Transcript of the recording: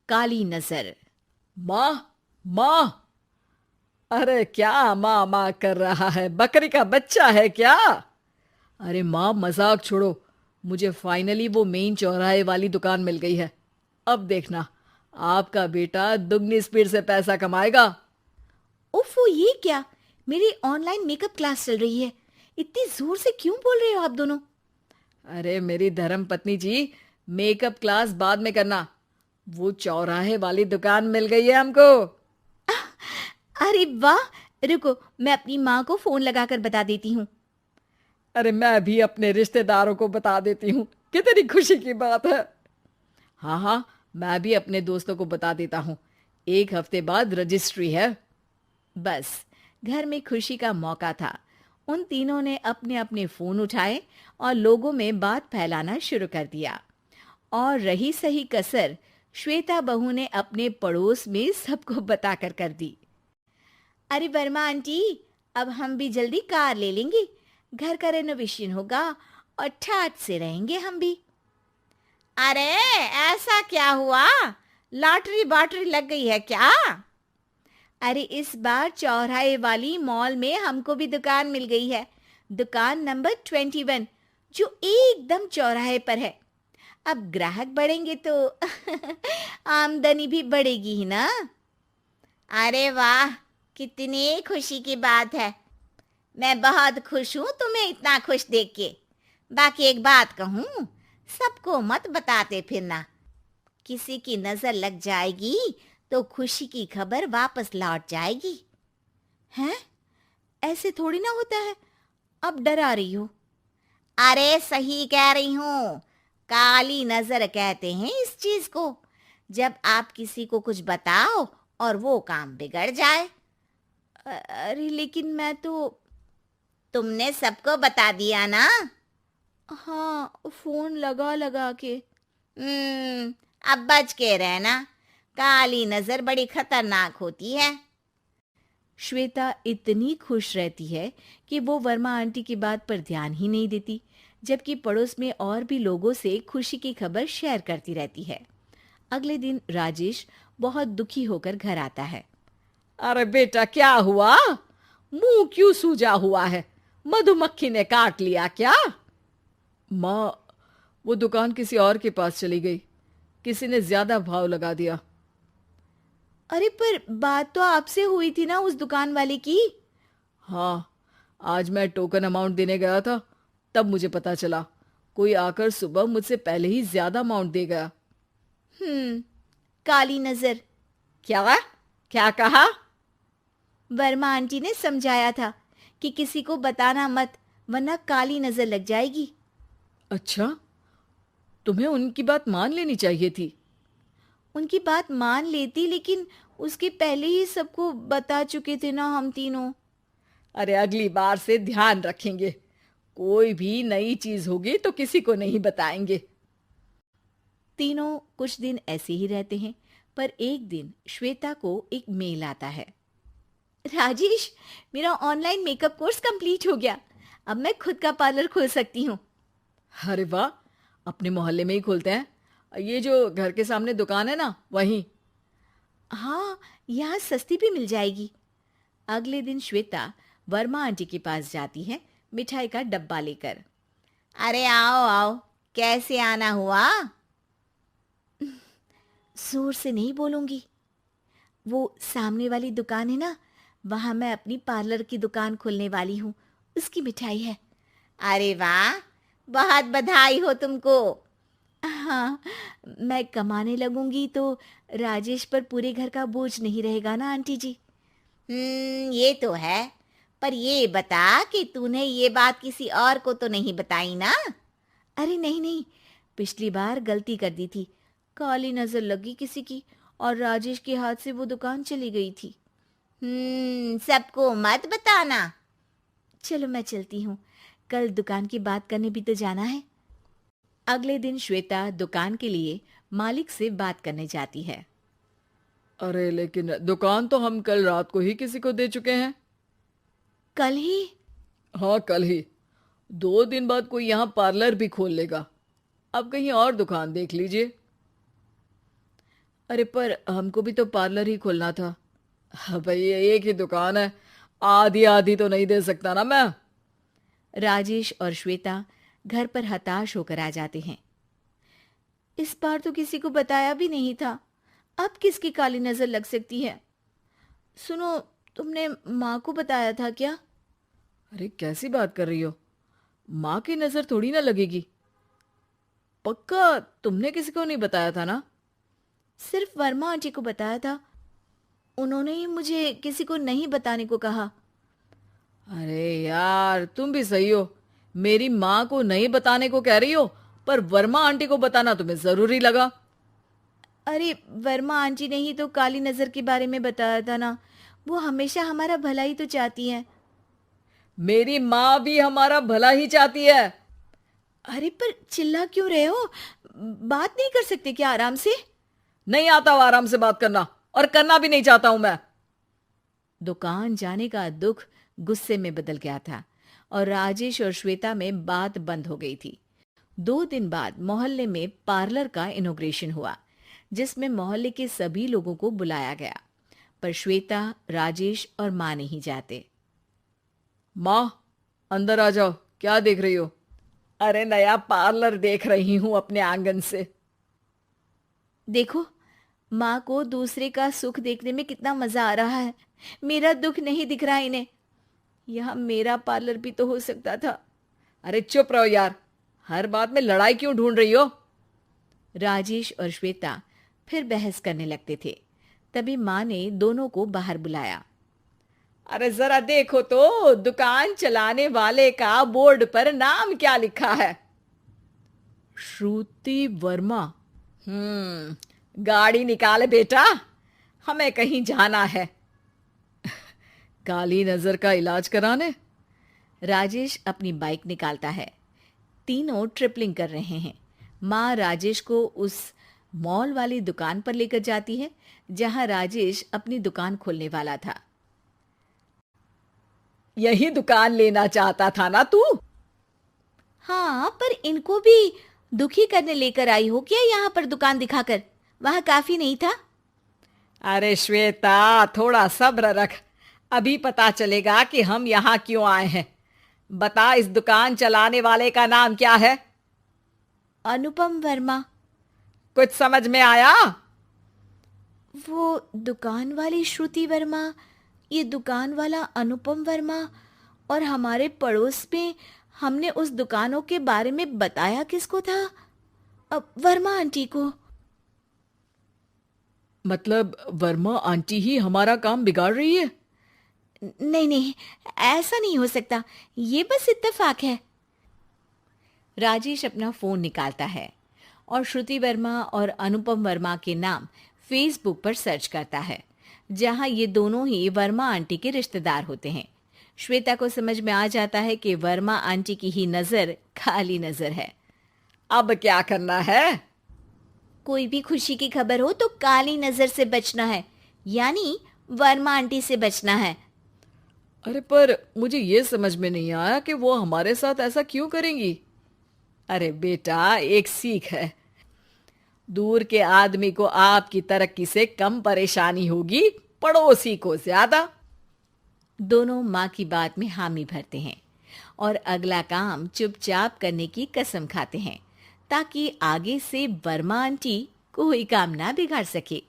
काली नजर। माँ, माँ। अरे क्या माँ माँ कर रहा है? बकरी का बच्चा है क्या? अरे माँ, मजाक छोड़ो। मुझे फाइनली वो मेन चौराहे वाली दुकान मिल गई है। अब देखना, आपका बेटा दुगनी स्पीड से पैसा कमाएगा। ओफो, ये क्या? मेरी ऑनलाइन मेकअप क्लास चल रही है। इतनी जोर से क्यों बोल रहे हो आप दोनों? अरे मेरी धर्म पत्नी जी, मेकअप क्लास बाद में करना। वो चौराहे वाली दुकान मिल गई है हमको। अरे वाह! रुको, मैं अपनी माँ को फोन लगाकर बता देती हूँ। अरे मैं भी अपने रिश्तेदारों को बता देती हूँ। कितनी खुशी की बात है। हाँ हाँ, मैं भी अपने दोस्तों को बता देता हूँ। 1 हफ्ते बाद रजिस्ट्री है। बस, घर में खुशी का मौका था। उन तीनों ने अपने अपने फोन उठाए और लोगों में बात फैलाना शुरू कर दिया। और रही सही कसर, श्वेता बहू ने अपने पड़ोस में सबको बताकर कर दी। अरे वर्मा आंटी, अब हम भी जल्दी कार ले लेंगे। घर का रेनोवेशन होगा और ठाट से रहेंगे हम भी। अरे, ऐसा क्या हुआ? लॉटरी बाटरी लग गई है क्या? अरे, इस बार चौराहे वाली मॉल में हमको भी दुकान मिल गई है। दुकान नंबर 21, जो एकदम चौराहे पर है। अब ग्राहक बढ़ेंगे तो आमदनी भी बढ़ेगी ही ना। अरे वाह, कितनी खुशी की बात है। मैं बहुत खुश हूँ तुम्हें इतना खुश देख के। बाकी एक बात कहूँ, सबको मत बताते फिरना। किसी की नजर लग जाएगी तो खुशी की खबर वापस लौट जाएगी। हैं? ऐसे थोड़ी ना होता है। अब डरा रही हो। अरे सही कह रही हूँ। काली नजर कहते हैं इस चीज को, जब आप किसी को कुछ बताओ और वो काम बिगड़ जाए। अरे लेकिन मैं तो। तुमने सबको बता दिया ना? हाँ, फोन लगा लगा के। अब बच के रहना। काली नजर बड़ी खतरनाक होती है। श्वेता इतनी खुश रहती है कि वो वर्मा आंटी की बात पर ध्यान ही नहीं देती, जबकि पड़ोस में और भी लोगों से खुशी की खबर शेयर करती रहती है। अगले दिन राजेश बहुत दुखी होकर घर आता है। अरे बेटा, क्या हुआ? मुंह क्यों सूजा हुआ है? मधुमक्खी ने काट लिया क्या? माँ, वो दुकान किसी और के पास चली गई। किसी ने ज्यादा भाव लगा दिया। अरे पर बात तो आपसे हुई थी ना उस दुकान वाले की। हाँ, आज मैं टोकन अमाउंट देने गया था, तब मुझे पता चला। कोई आकर सुबह मुझसे पहले ही ज्यादा अमाउंट दे गया। काली नजर। क्या? क्या कहा? वर्मा आंटी ने समझाया था कि किसी को बताना मत, वरना काली नजर लग जाएगी। अच्छा, तुम्हें उनकी बात मान लेनी चाहिए थी। उनकी बात मान लेती, लेकिन उसके पहले ही सबको बता चुके थे ना हम तीनों। अरे अगली बार से ध्यान रखेंगे। कोई भी नई चीज होगी तो किसी को नहीं बताएंगे। तीनों कुछ दिन ऐसे ही रहते हैं, पर एक दिन श्वेता को एक मेल आता है। राजेश, मेरा ऑनलाइन मेकअप कोर्स कंप्लीट हो गया। अब मैं खुद का पार्लर खोल सकती हूँ। अरे वाह, अपने मोहल्ले में ही खोलते हैं। ये जो घर के सामने दुकान है ना, वहीं। हाँ, यहाँ सस्ती भी मिल जाएगी। अगले दिन श्वेता वर्मा आंटी के पास जाती है, मिठाई का डब्बा लेकर। अरे आओ आओ, कैसे आना हुआ? जोर से नहीं बोलूंगी। वो सामने वाली दुकान है ना, वहां मैं अपनी पार्लर की दुकान खोलने वाली हूँ। उसकी मिठाई है। अरे वाह, बहुत बधाई हो तुमको। हाँ, मैं कमाने लगूंगी तो राजेश पर पूरे घर का बोझ नहीं रहेगा ना आंटी जी। ये तो है। पर ये बता कि तूने ये बात किसी और को तो नहीं बताई ना? अरे नहीं नहीं, पिछली बार गलती कर दी थी। काली नजर लगी किसी की और राजेश के हाथ से वो दुकान चली गई थी। सबको मत बताना। चलो मैं चलती हूँ, कल दुकान की बात करने भी तो जाना है। अगले दिन श्वेता दुकान के लिए मालिक से बात करने जाती है। अरे लेकिन दुकान तो हम कल रात को ही किसी को दे चुके हैं। कल ही? हाँ, कल ही। 2 दिन बाद कोई यहाँ पार्लर भी खोल लेगा। अब कहीं और दुकान देख लीजिए। अरे पर हमको भी तो पार्लर ही खोलना था। हाँ भाई, एक ही दुकान है, आधी आधी तो नहीं दे सकता ना मैं। राजेश और श्वेता घर पर हताश होकर आ जाते हैं। इस बार तो किसी को बताया भी नहीं था, अब किसकी काली नजर लग सकती है। सुनो, तुमने माँ को बताया था क्या? अरे कैसी बात कर रही हो, माँ की नजर थोड़ी ना लगेगी। पक्का तुमने किसी को नहीं बताया था ना? सिर्फ वर्मा आंटी को बताया था, उन्होंने ही मुझे किसी को नहीं बताने को कहा। अरे यार, तुम भी सही हो, मेरी माँ को नहीं बताने को कह रही हो, पर वर्मा आंटी को बताना तुम्हें जरूरी लगा। अरे वर्मा आंटी ने ही तो काली नजर के बारे में बताया था ना, वो हमेशा हमारा भला ही तो चाहती हैं। मेरी माँ भी हमारा भला ही चाहती है। अरे पर चिल्ला क्यों रहे हो? बात नहीं कर सकते क्या आराम से? नहीं आता वो आराम से बात करना, और करना भी नहीं चाहता हूं मैं। दुकान जाने का दुख गुस्से में बदल गया था और राजेश और श्वेता में बात बंद हो गई थी। 2 दिन बाद मोहल्ले में पार्लर का इनॉग्रेशन हुआ, जिसमें मोहल्ले के सभी लोगों को बुलाया गया, पर श्वेता, राजेश और माँ नहीं जाते। माँ, अंदर आ जाओ, क्या देख रही हो? अरे नया पार्लर देख रही हूं अपने आंगन से। देखो, माँ को दूसरे का सुख देखने में कितना मजा आ रहा है, मेरा दुख नहीं दिख रहा इन्हें। यहाँ मेरा पार्लर भी तो हो सकता था। अरे चुप रहो यार, हर बात में लड़ाई क्यों ढूंढ रही हो? राजेश और श्वेता फिर बहस करने लगते थे। तभी माँ ने दोनों को बाहर बुलाया। अरे जरा देखो तो, दुकान चलाने वाले का बोर्ड पर नाम क्या लिखा है? श्रुति वर्मा। गाड़ी निकाले बेटा, हमें कहीं जाना है। काली नजर का इलाज कराने? राजेश अपनी बाइक निकालता है। तीनों ट्रिपलिंग कर रहे हैं। माँ राजेश को उस मॉल वाली दुकान पर लेकर जाती है जहां राजेश अपनी दुकान खोलने वाला था। यही दुकान लेना चाहता था ना तू? हाँ, पर इनको भी दुखी करने लेकर आई हो क्या यहाँ पर दुकान दिखाकर? वहां काफी नहीं था? अरे श्वेता, थोड़ा सब्र रख, अभी पता चलेगा कि हम यहाँ क्यों आए हैं। बता, इस दुकान चलाने वाले का नाम क्या है? अनुपम वर्मा। कुछ समझ में आया? वो दुकान वाली श्रुति वर्मा, ये दुकान वाला अनुपम वर्मा, और हमारे पड़ोस में हमने उस दुकानों के बारे में बताया किसको था? अब वर्मा आंटी को। मतलब वर्मा आंटी ही हमारा काम बिगाड़ रही है? नहीं नहीं, ऐसा नहीं हो सकता, ये बस इत्तेफाक है। राजेश अपना फोन निकालता है और श्रुति वर्मा और अनुपम वर्मा के नाम फेसबुक पर सर्च करता है, जहां ये दोनों ही वर्मा आंटी के रिश्तेदार होते हैं। श्वेता को समझ में आ जाता है कि वर्मा आंटी की ही नजर खाली नजर है। अब क्या करना है? कोई भी खुशी की खबर हो तो काली नजर से बचना है, यानी वर्मा आंटी से बचना है। अरे पर मुझे ये समझ में नहीं आया कि वो हमारे साथ ऐसा क्यों करेंगी। अरे बेटा, एक सीख है, दूर के आदमी को आपकी तरक्की से कम परेशानी होगी, पड़ोसी को ज्यादा। दोनों माँ की बात में हामी भरते हैं और अगला काम चुपचाप करने की कसम खाते हैं, ताकि आगे से वर्मा आंटी कोई काम ना बिगाड़ सके।